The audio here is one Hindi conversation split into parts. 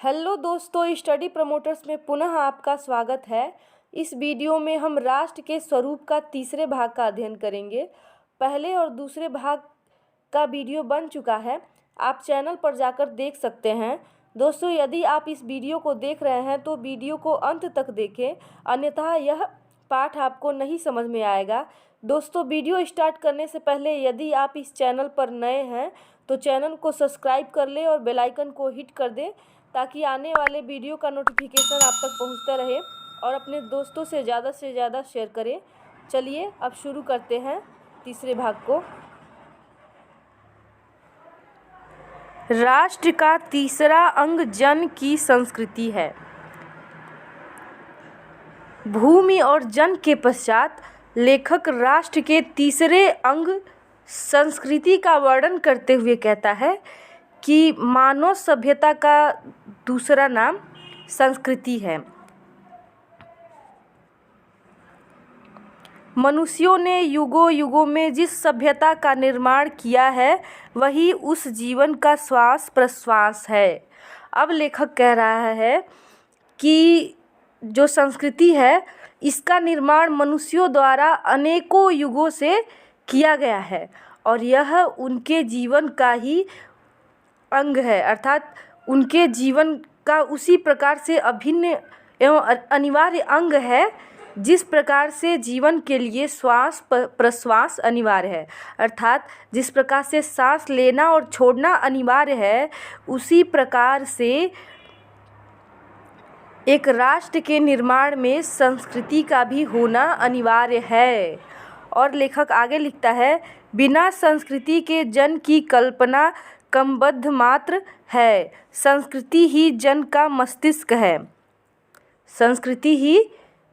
हेलो दोस्तों, स्टडी प्रमोटर्स में पुनः आपका स्वागत है। इस वीडियो में हम राष्ट्र के स्वरूप का तीसरे भाग का अध्ययन करेंगे। पहले और दूसरे भाग का वीडियो बन चुका है, आप चैनल पर जाकर देख सकते हैं। दोस्तों, यदि आप इस वीडियो को देख रहे हैं तो वीडियो को अंत तक देखें, अन्यथा यह पाठ आपको नहीं समझ में आएगा। दोस्तों, वीडियो स्टार्ट करने से पहले यदि आप इस चैनल पर नए हैं तो चैनल को सब्सक्राइब कर लें और बेल आइकन को हिट कर दें ताकि आने वाले वीडियो का नोटिफिकेशन आप तक पहुंचता रहे और अपने दोस्तों से ज़्यादा शेयर करें। चलिए अब शुरू करते हैं तीसरे भाग को। राष्ट्र का तीसरा अंग जन की संस्कृति है। भूमि और जन के पश्चात लेखक राष्ट्र के तीसरे अंग संस्कृति का वर्णन करते हुए कहता है कि मानव सभ्यता का दूसरा नाम संस्कृति है। मनुष्यों ने युगों युगों में जिस सभ्यता का निर्माण किया है वही उस जीवन का श्वास प्रश्वास है। अब लेखक कह रहा है कि जो संस्कृति है इसका निर्माण मनुष्यों द्वारा अनेकों युगों से किया गया है और यह उनके जीवन का ही अंग है, अर्थात उनके जीवन का उसी प्रकार से अभिन्न एवं अनिवार्य अंग है जिस प्रकार से जीवन के लिए श्वास प्रश्वास अनिवार्य है। अर्थात जिस प्रकार से सांस लेना और छोड़ना अनिवार्य है, उसी प्रकार से एक राष्ट्र के निर्माण में संस्कृति का भी होना अनिवार्य है। और लेखक आगे लिखता है, बिना संस्कृति के जन की कल्पना क्रमबद्ध मात्र है। संस्कृति ही जन का मस्तिष्क है। संस्कृति ही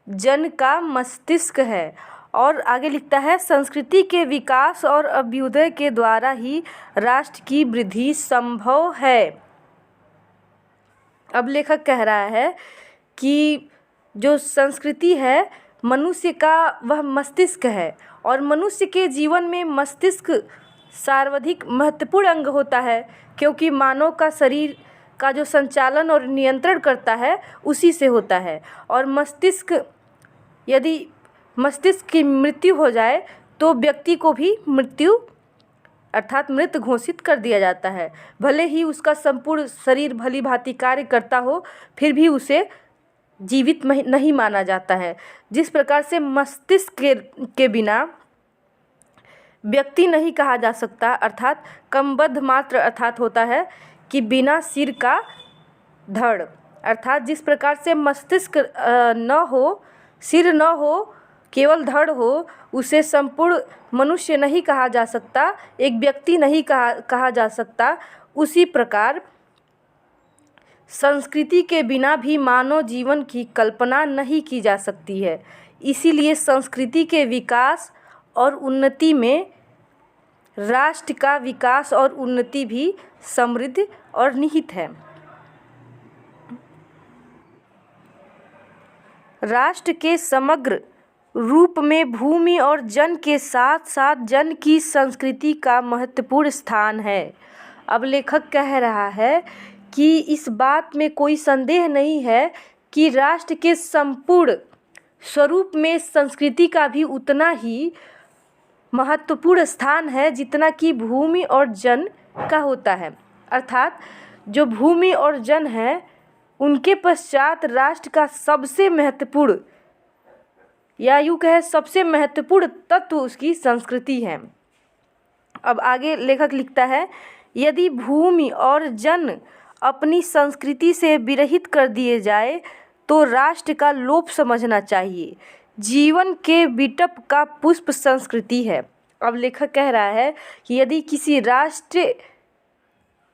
जन का मस्तिष्क है। और आगे लिखता है, संस्कृति के विकास और अभ्युदय के द्वारा ही राष्ट्र की वृद्धि संभव है। अब लेखक कह रहा है कि जो संस्कृति है मनुष्य का वह मस्तिष्क है और मनुष्य के जीवन में मस्तिष्क सर्वाधिक महत्वपूर्ण अंग होता है, क्योंकि मानव का शरीर का जो संचालन और नियंत्रण करता है उसी से होता है। और यदि मस्तिष्क की मृत्यु हो जाए तो व्यक्ति को भी मृत्यु अर्थात मृत घोषित कर दिया जाता है। भले ही उसका संपूर्ण शरीर भली भांति कार्य करता हो, फिर भी उसे जीवित नहीं माना जाता है। जिस प्रकार से मस्तिष्क के बिना व्यक्ति नहीं कहा जा सकता, अर्थात क्रमबद्ध मात्र अर्थात होता है कि बिना सिर का धड़, अर्थात जिस प्रकार से मस्तिष्क न हो, सिर न हो, केवल धड़ हो, उसे संपूर्ण मनुष्य नहीं कहा जा सकता, एक व्यक्ति नहीं कहा जा सकता। उसी प्रकार संस्कृति के बिना भी मानव जीवन की कल्पना नहीं की जा सकती है। इसीलिए संस्कृति के विकास और उन्नति में राष्ट्र का विकास और उन्नति भी समृद्ध और निहित है। राष्ट्र के समग्र रूप में भूमि और जन के साथ साथ जन की संस्कृति का महत्वपूर्ण स्थान है। अब लेखक कह रहा है कि इस बात में कोई संदेह नहीं है कि राष्ट्र के संपूर्ण स्वरूप में संस्कृति का भी उतना ही महत्वपूर्ण स्थान है जितना कि भूमि और जन का होता है। अर्थात जो भूमि और जन है उनके पश्चात राष्ट्र का सबसे महत्वपूर्ण या यूँ कहे सबसे महत्वपूर्ण तत्व उसकी संस्कृति है। अब आगे लेखक लिखता है, यदि भूमि और जन अपनी संस्कृति से विरहित कर दिए जाए तो राष्ट्र का लोप समझना चाहिए। जीवन के बिटप का पुष्प संस्कृति है। अब लेखक कह रहा है कि यदि किसी राष्ट्र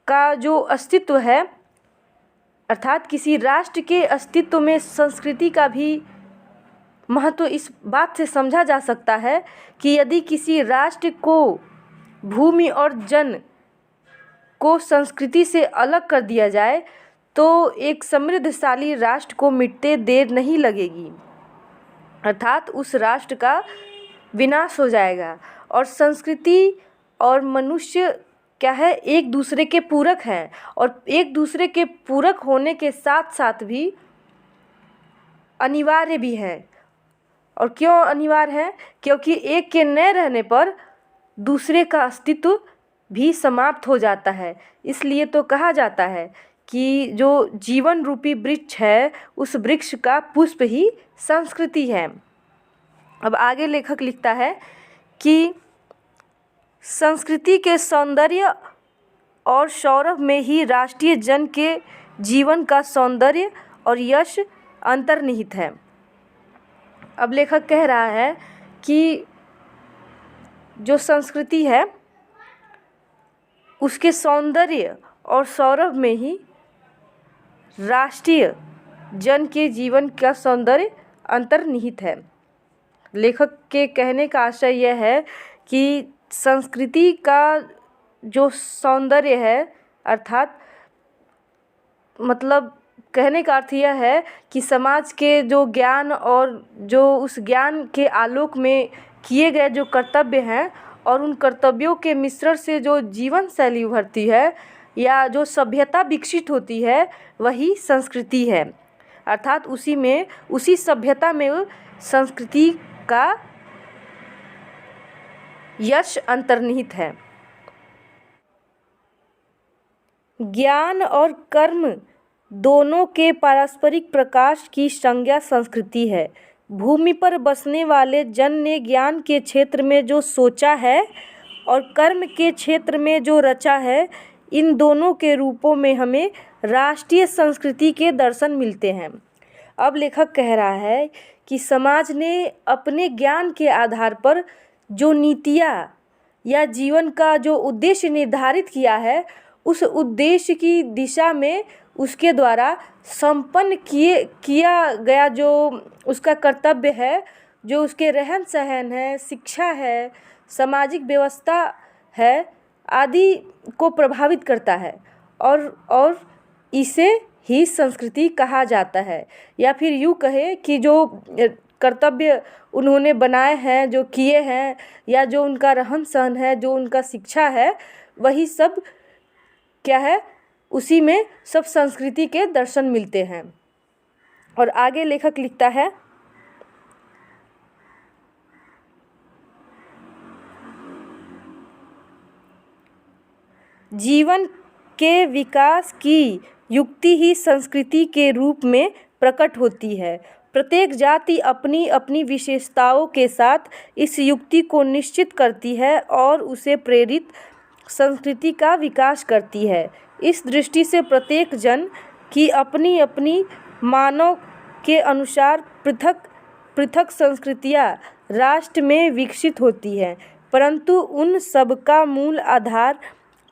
का जो अस्तित्व है, अर्थात किसी राष्ट्र के अस्तित्व में संस्कृति का भी महत्व इस बात से समझा जा सकता है कि यदि किसी राष्ट्र को भूमि और जन को संस्कृति से अलग कर दिया जाए तो एक समृद्धशाली राष्ट्र को मिटते देर नहीं लगेगी, अर्थात उस राष्ट्र का विनाश हो जाएगा। और संस्कृति और मनुष्य क्या है, एक दूसरे के पूरक हैं और एक दूसरे के पूरक होने के साथ साथ भी अनिवार्य भी हैं। और क्यों अनिवार्य है? क्योंकि एक के न रहने पर दूसरे का अस्तित्व भी समाप्त हो जाता है। इसलिए तो कहा जाता है कि जो जीवन रूपी वृक्ष है उस वृक्ष का पुष्प ही संस्कृति है। अब आगे लेखक लिखता है कि संस्कृति के सौंदर्य और सौरभ में ही राष्ट्रीय जन के जीवन का सौंदर्य और यश अंतर्निहित है। अब लेखक कह रहा है कि जो संस्कृति है उसके सौंदर्य और सौरभ में ही राष्ट्रीय जन के जीवन का सौंदर्य अंतर्निहित है। लेखक के कहने का आशय यह है कि संस्कृति का जो सौंदर्य है, अर्थात मतलब कहने का अर्थ यह है कि समाज के जो ज्ञान और जो उस ज्ञान के आलोक में किए गए जो कर्तव्य हैं और उन कर्तव्यों के मिश्रण से जो जीवन शैली उभरती है या जो सभ्यता विकसित होती है वही संस्कृति है। अर्थात उसी सभ्यता में संस्कृति का यश अंतर्निहित है। ज्ञान और कर्म दोनों के पारस्परिक प्रकाश की संज्ञा संस्कृति है। भूमि पर बसने वाले जन ने ज्ञान के क्षेत्र में जो सोचा है और कर्म के क्षेत्र में जो रचा है, इन दोनों के रूपों में हमें राष्ट्रीय संस्कृति के दर्शन मिलते हैं। अब लेखक कह रहा है कि समाज ने अपने ज्ञान के आधार पर जो नीतियाँ या जीवन का जो उद्देश्य निर्धारित किया है, उस उद्देश्य की दिशा में उसके द्वारा संपन्न किया गया जो उसका कर्तव्य है, जो उसके रहन सहन है, शिक्षा है, सामाजिक व्यवस्था है आदि को प्रभावित करता है और इसे ही संस्कृति कहा जाता है। या फिर यूँ कहे कि जो कर्तव्य उन्होंने बनाए हैं, जो किए हैं, या जो उनका रहन सहन है, जो उनका शिक्षा है, वही सब क्या है, उसी में सब संस्कृति के दर्शन मिलते हैं। और आगे लेखक लिखता है, जीवन के विकास की युक्ति ही संस्कृति के रूप में प्रकट होती है। प्रत्येक जाति अपनी अपनी विशेषताओं के साथ इस युक्ति को निश्चित करती है और उसे प्रेरित संस्कृति का विकास करती है। इस दृष्टि से प्रत्येक जन की अपनी अपनी मानव के अनुसार पृथक पृथक संस्कृतियाँ राष्ट्र में विकसित होती हैं, परंतु उन सब का मूल आधार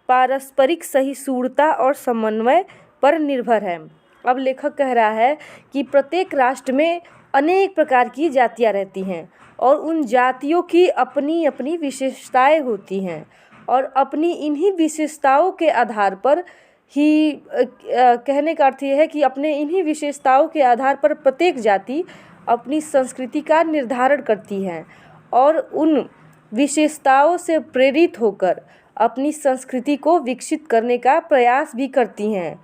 पारस्परिक सहिष्णुता और समन्वय पर निर्भर है। अब लेखक कह रहा है कि प्रत्येक राष्ट्र में अनेक प्रकार की जातियाँ रहती हैं और उन जातियों की अपनी अपनी विशेषताएं होती हैं और अपनी इन्हीं विशेषताओं के आधार पर ही कहने का अर्थ ये है कि अपने इन्हीं विशेषताओं के आधार पर प्रत्येक जाति अपनी संस्कृति का निर्धारण करती है और उन विशेषताओं से प्रेरित होकर अपनी संस्कृति को विकसित करने का प्रयास भी करती हैं।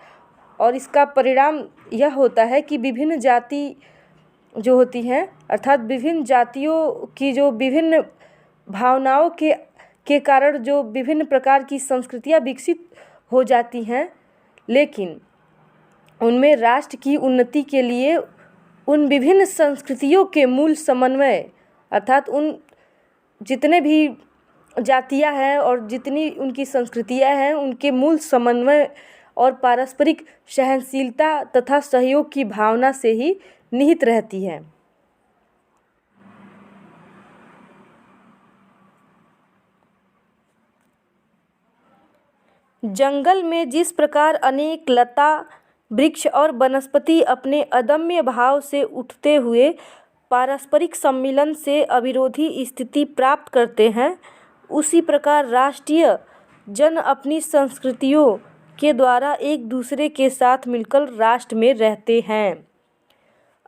और इसका परिणाम यह होता है कि विभिन्न जाति जो होती हैं, अर्थात विभिन्न जातियों की जो विभिन्न भावनाओं के कारण जो विभिन्न प्रकार की संस्कृतियाँ विकसित हो जाती हैं, लेकिन उनमें राष्ट्र की उन्नति के लिए उन विभिन्न संस्कृतियों के मूल समन्वय, अर्थात उन जितने भी जातियाँ हैं और जितनी उनकी संस्कृतियाँ हैं, उनके मूल समन्वय और पारस्परिक सहनशीलता तथा सहयोग की भावना से ही निहित रहती है। जंगल में जिस प्रकार अनेक लता, वृक्ष और वनस्पति अपने अदम्य भाव से उठते हुए पारस्परिक सम्मिलन से अविरोधी स्थिति प्राप्त करते हैं, उसी प्रकार राष्ट्रीय जन अपनी संस्कृतियों के द्वारा एक दूसरे के साथ मिलकर राष्ट्र में रहते हैं।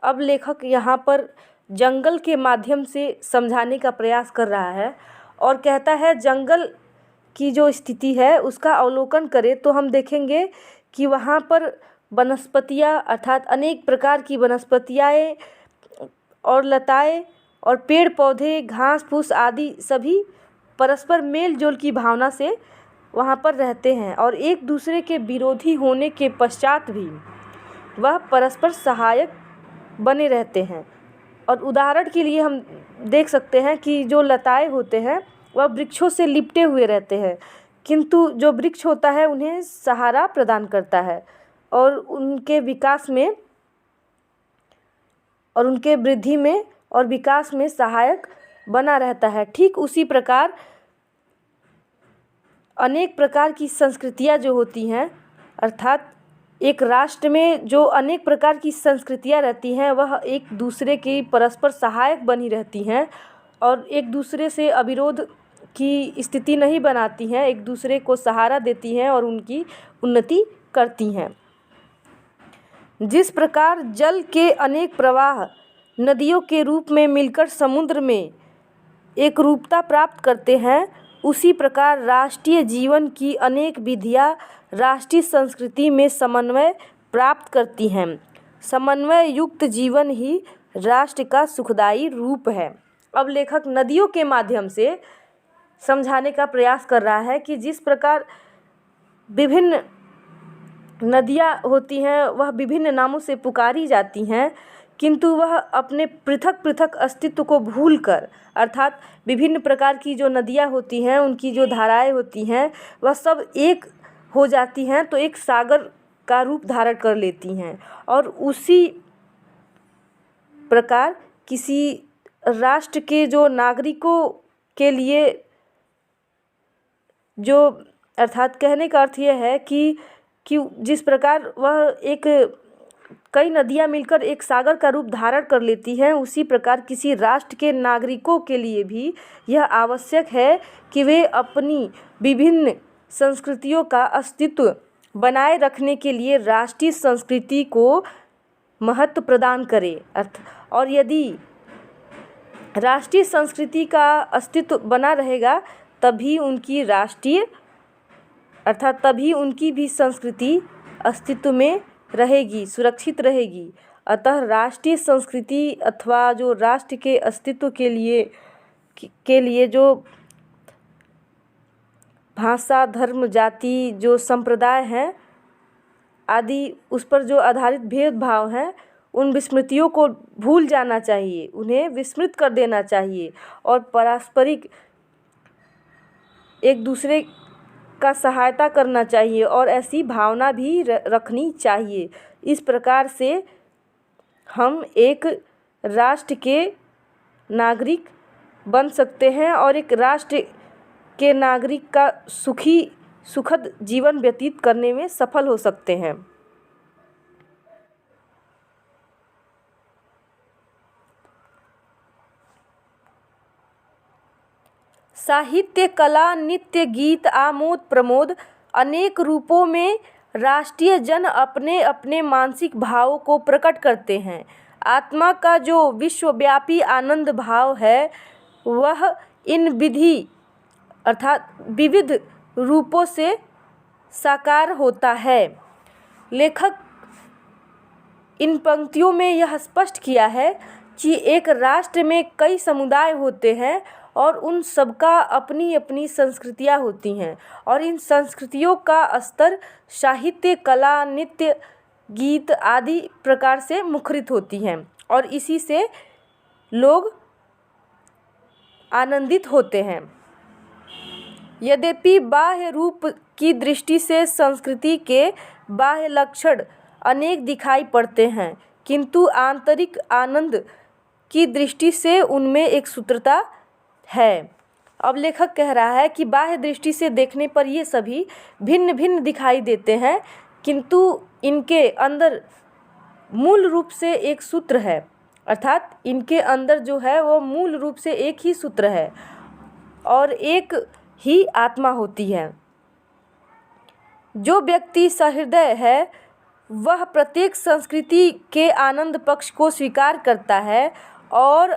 अब लेखक यहाँ पर जंगल के माध्यम से समझाने का प्रयास कर रहा है और कहता है जंगल की जो स्थिति है उसका अवलोकन करें तो हम देखेंगे कि वहाँ पर वनस्पतियाँ अर्थात अनेक प्रकार की वनस्पतियाँ और लताएँ और पेड़ पौधे घास फूस आदि सभी परस्पर मेल जोल की भावना से वहाँ पर रहते हैं और एक दूसरे के विरोधी होने के पश्चात भी वह परस्पर सहायक बने रहते हैं। और उदाहरण के लिए हम देख सकते हैं कि जो लताएँ होते हैं वह वृक्षों से लिपटे हुए रहते हैं, किंतु जो वृक्ष होता है उन्हें सहारा प्रदान करता है और उनके विकास में और उनके वृद्धि में और विकास में सहायक बना रहता है। ठीक उसी प्रकार अनेक प्रकार की संस्कृतियाँ जो होती हैं अर्थात एक राष्ट्र में जो अनेक प्रकार की संस्कृतियाँ रहती हैं वह एक दूसरे की परस्पर सहायक बनी रहती हैं और एक दूसरे से अविरोध की स्थिति नहीं बनाती हैं, एक दूसरे को सहारा देती हैं और उनकी उन्नति करती हैं। जिस प्रकार जल के अनेक प्रवाह नदियों के रूप में मिलकर समुद्र में एक रूपता प्राप्त करते हैं, उसी प्रकार राष्ट्रीय जीवन की अनेक विधियाँ राष्ट्रीय संस्कृति में समन्वय प्राप्त करती हैं। समन्वय युक्त जीवन ही राष्ट्र का सुखदायी रूप है। अब लेखक नदियों के माध्यम से समझाने का प्रयास कर रहा है कि जिस प्रकार विभिन्न नदियाँ होती हैं वह विभिन्न नामों से पुकारी जाती हैं, किंतु वह अपने पृथक पृथक अस्तित्व को भूलकर अर्थात विभिन्न प्रकार की जो नदियाँ होती हैं उनकी जो धाराएं होती हैं वह सब एक हो जाती हैं तो एक सागर का रूप धारण कर लेती हैं। और उसी प्रकार किसी राष्ट्र के जो नागरिकों के लिए जो अर्थात कहने का अर्थ यह है कि जिस प्रकार वह एक कई नदियाँ मिलकर एक सागर का रूप धारण कर लेती हैं, उसी प्रकार किसी राष्ट्र के नागरिकों के लिए भी यह आवश्यक है कि वे अपनी विभिन्न संस्कृतियों का अस्तित्व बनाए रखने के लिए राष्ट्रीय संस्कृति को महत्व प्रदान करें। और यदि राष्ट्रीय संस्कृति का अस्तित्व बना रहेगा तभी उनकी राष्ट्रीय अर्थात तभी उनकी भी संस्कृति अस्तित्व में रहेगी, सुरक्षित रहेगी। अतः राष्ट्रीय संस्कृति अथवा जो राष्ट्र के अस्तित्व के लिए जो भाषा धर्म जाति जो संप्रदाय हैं आदि उस पर जो आधारित भेदभाव हैं उन विस्मृतियों को भूल जाना चाहिए, उन्हें विस्मृत कर देना चाहिए और पारस्परिक एक दूसरे का सहायता करना चाहिए और ऐसी भावना भी रखनी चाहिए। इस प्रकार से हम एक राष्ट्र के नागरिक बन सकते हैं और एक राष्ट्र के नागरिक का सुखद जीवन व्यतीत करने में सफल हो सकते हैं। साहित्य कला नृत्य गीत आमोद प्रमोद अनेक रूपों में राष्ट्रीय जन अपने अपने मानसिक भावों को प्रकट करते हैं। आत्मा का जो विश्वव्यापी आनंद भाव है वह इन विविध रूपों से साकार होता है। लेखक इन पंक्तियों में यह स्पष्ट किया है कि एक राष्ट्र में कई समुदाय होते हैं और उन सबका अपनी अपनी संस्कृतियाँ होती हैं और इन संस्कृतियों का स्तर साहित्य कला नृत्य गीत आदि प्रकार से मुखरित होती हैं और इसी से लोग आनंदित होते हैं। यद्यपि बाह्य रूप की दृष्टि से संस्कृति के बाह्य लक्षण अनेक दिखाई पड़ते हैं, किंतु आंतरिक आनंद की दृष्टि से उनमें एक सूत्रता है। अब लेखक कह रहा है कि बाह्य दृष्टि से देखने पर ये सभी भिन्न भिन्न दिखाई देते हैं, किंतु इनके अंदर मूल रूप से एक सूत्र है, अर्थात इनके अंदर जो है वो मूल रूप से एक ही सूत्र है और एक ही आत्मा होती है। जो व्यक्ति सहृदय है वह प्रत्येक संस्कृति के आनंद पक्ष को स्वीकार करता है और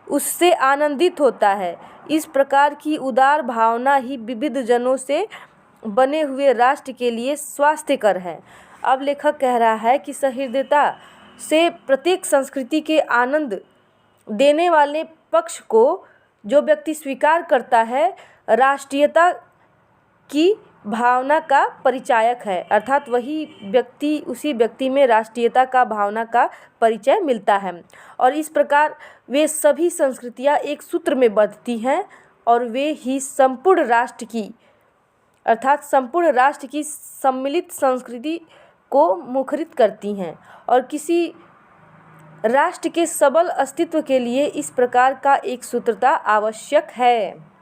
उससे आनंदित होता है। इस प्रकार की उदार भावना ही विविध जनों से बने हुए राष्ट्र के लिए स्वास्थ्यकर है। अब लेखक कह रहा है कि सहृदयता से प्रत्येक संस्कृति के आनंद देने वाले पक्ष को जो व्यक्ति स्वीकार करता है, राष्ट्रीयता की भावना का परिचायक है। अर्थात वही व्यक्ति, उसी व्यक्ति में राष्ट्रीयता का भावना का परिचय मिलता है। और इस प्रकार वे सभी संस्कृतियाँ एक सूत्र में बंधती हैं और वे ही संपूर्ण राष्ट्र की, अर्थात संपूर्ण राष्ट्र की सम्मिलित संस्कृति को मुखरित करती हैं। और किसी राष्ट्र के सबल अस्तित्व के लिए इस प्रकार का एक सूत्रता आवश्यक है।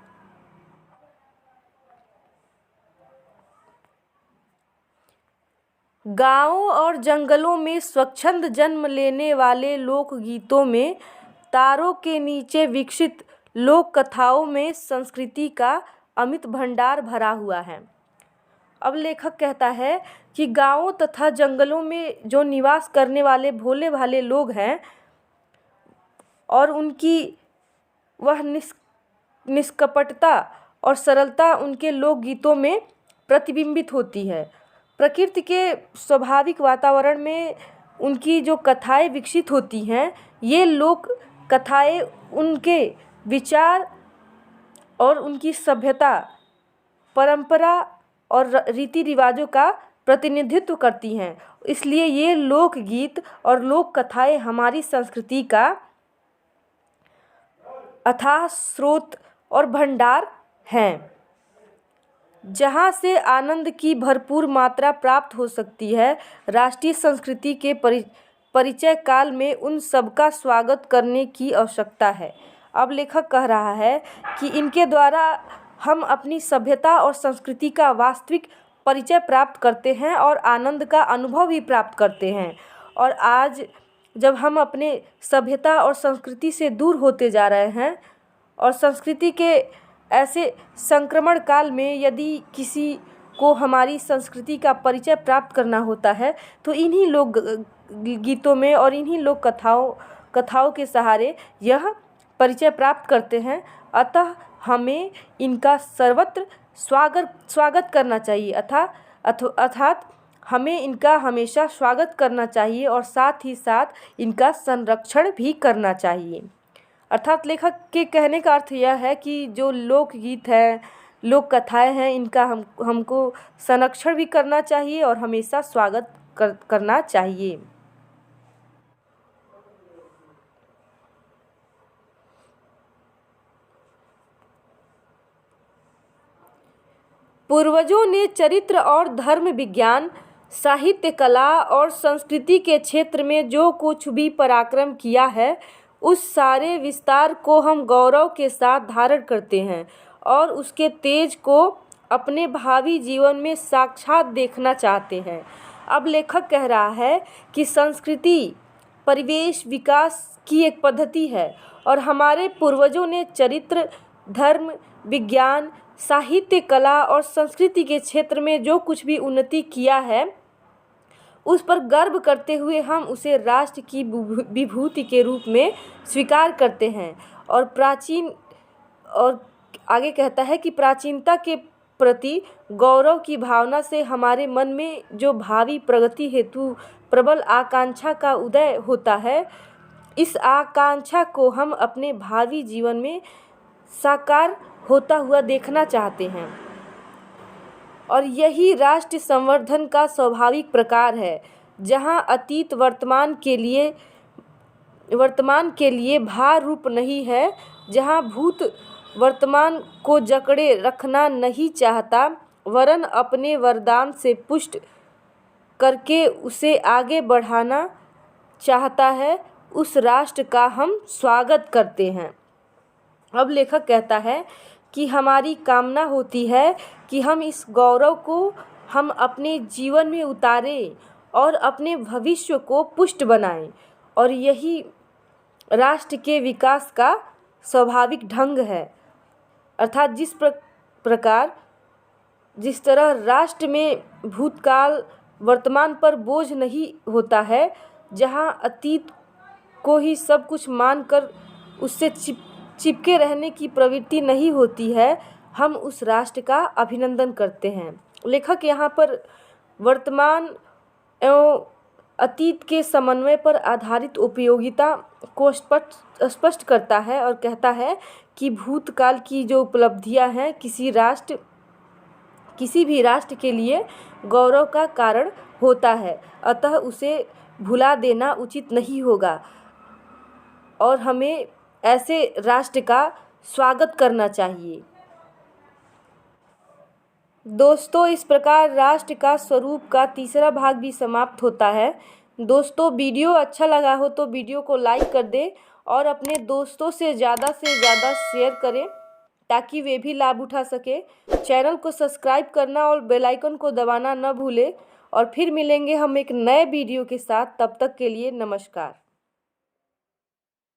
गाँवों और जंगलों में स्वच्छंद जन्म लेने वाले लोकगीतों में, तारों के नीचे विकसित लोक कथाओं में संस्कृति का अमित भंडार भरा हुआ है। अब लेखक कहता है कि गाँवों तथा जंगलों में जो निवास करने वाले भोले भाले लोग हैं और उनकी वह निष्कपटता और सरलता उनके लोकगीतों में प्रतिबिंबित होती है। प्रकृति के स्वाभाविक वातावरण में उनकी जो कथाएं विकसित होती हैं, ये लोक कथाएं उनके विचार और उनकी सभ्यता, परंपरा और रीति रिवाजों का प्रतिनिधित्व करती हैं। इसलिए ये लोकगीत और लोक कथाएं हमारी संस्कृति का अथाह स्रोत और भंडार हैं, जहाँ से आनंद की भरपूर मात्रा प्राप्त हो सकती है। राष्ट्रीय संस्कृति के परिचय काल में उन सबका स्वागत करने की आवश्यकता है। अब लेखक कह रहा है कि इनके द्वारा हम अपनी सभ्यता और संस्कृति का वास्तविक परिचय प्राप्त करते हैं और आनंद का अनुभव भी प्राप्त करते हैं। और आज जब हम अपने सभ्यता और संस्कृति से दूर होते जा रहे हैं और संस्कृति के ऐसे संक्रमण काल में यदि किसी को हमारी संस्कृति का परिचय प्राप्त करना होता है तो इन्हीं लोक गीतों में और इन्हीं लोक कथाओं के सहारे यह परिचय प्राप्त करते हैं। अतः हमें इनका सर्वत्र स्वागत करना चाहिए, अर्थात हमें इनका हमेशा स्वागत करना चाहिए और साथ ही साथ इनका संरक्षण भी करना चाहिए। अर्थात लेखक के कहने का अर्थ यह है कि जो लोकगीत हैं, लोक कथाएं हैं, इनका हमको संरक्षण भी करना चाहिए और हमेशा स्वागत करना चाहिए। पूर्वजों ने चरित्र और धर्म विज्ञान, साहित्य, कला और संस्कृति के क्षेत्र में जो कुछ भी पराक्रम किया है, उस सारे विस्तार को हम गौरव के साथ धारण करते हैं और उसके तेज को अपने भावी जीवन में साक्षात देखना चाहते हैं। अब लेखक कह रहा है कि संस्कृति परिवेश विकास की एक पद्धति है और हमारे पूर्वजों ने चरित्र, धर्म, विज्ञान, साहित्य, कला और संस्कृति के क्षेत्र में जो कुछ भी उन्नति किया है, उस पर गर्व करते हुए हम उसे राष्ट्र की विभूति के रूप में स्वीकार करते हैं। और आगे कहता है कि प्राचीनता के प्रति गौरव की भावना से हमारे मन में जो भावी प्रगति हेतु प्रबल आकांक्षा का उदय होता है, इस आकांक्षा को हम अपने भावी जीवन में साकार होता हुआ देखना चाहते हैं। और यही राष्ट्र संवर्धन का स्वाभाविक प्रकार है, जहाँ अतीत वर्तमान के लिए भार रूप नहीं है, जहाँ भूत वर्तमान को जकड़े रखना नहीं चाहता, वरन अपने वरदान से पुष्ट करके उसे आगे बढ़ाना चाहता है, उस राष्ट्र का हम स्वागत करते हैं। अब लेखक कहता है कि हमारी कामना होती है कि हम इस गौरव को हम अपने जीवन में उतारें और अपने भविष्य को पुष्ट बनाएं, और यही राष्ट्र के विकास का स्वाभाविक ढंग है। अर्थात जिस तरह राष्ट्र में भूतकाल वर्तमान पर बोझ नहीं होता है, जहाँ अतीत को ही सब कुछ मानकर उससे चिपके रहने की प्रवृत्ति नहीं होती है, हम उस राष्ट्र का अभिनंदन करते हैं। लेखक यहाँ पर वर्तमान एवं अतीत के समन्वय पर आधारित उपयोगिता को स्पष्ट करता है और कहता है कि भूतकाल की जो उपलब्धियां हैं किसी भी राष्ट्र के लिए गौरव का कारण होता है, अतः उसे भुला देना उचित नहीं होगा और हमें ऐसे राष्ट्र का स्वागत करना चाहिए। दोस्तों, इस प्रकार राष्ट्र का स्वरूप का तीसरा भाग भी समाप्त होता है। दोस्तों, वीडियो अच्छा लगा हो तो वीडियो को लाइक कर दें और अपने दोस्तों से ज़्यादा शेयर करें ताकि वे भी लाभ उठा सके। चैनल को सब्सक्राइब करना और बेल आइकन को दबाना न भूलें और फिर मिलेंगे हम एक नए वीडियो के साथ। तब तक के लिए नमस्कार।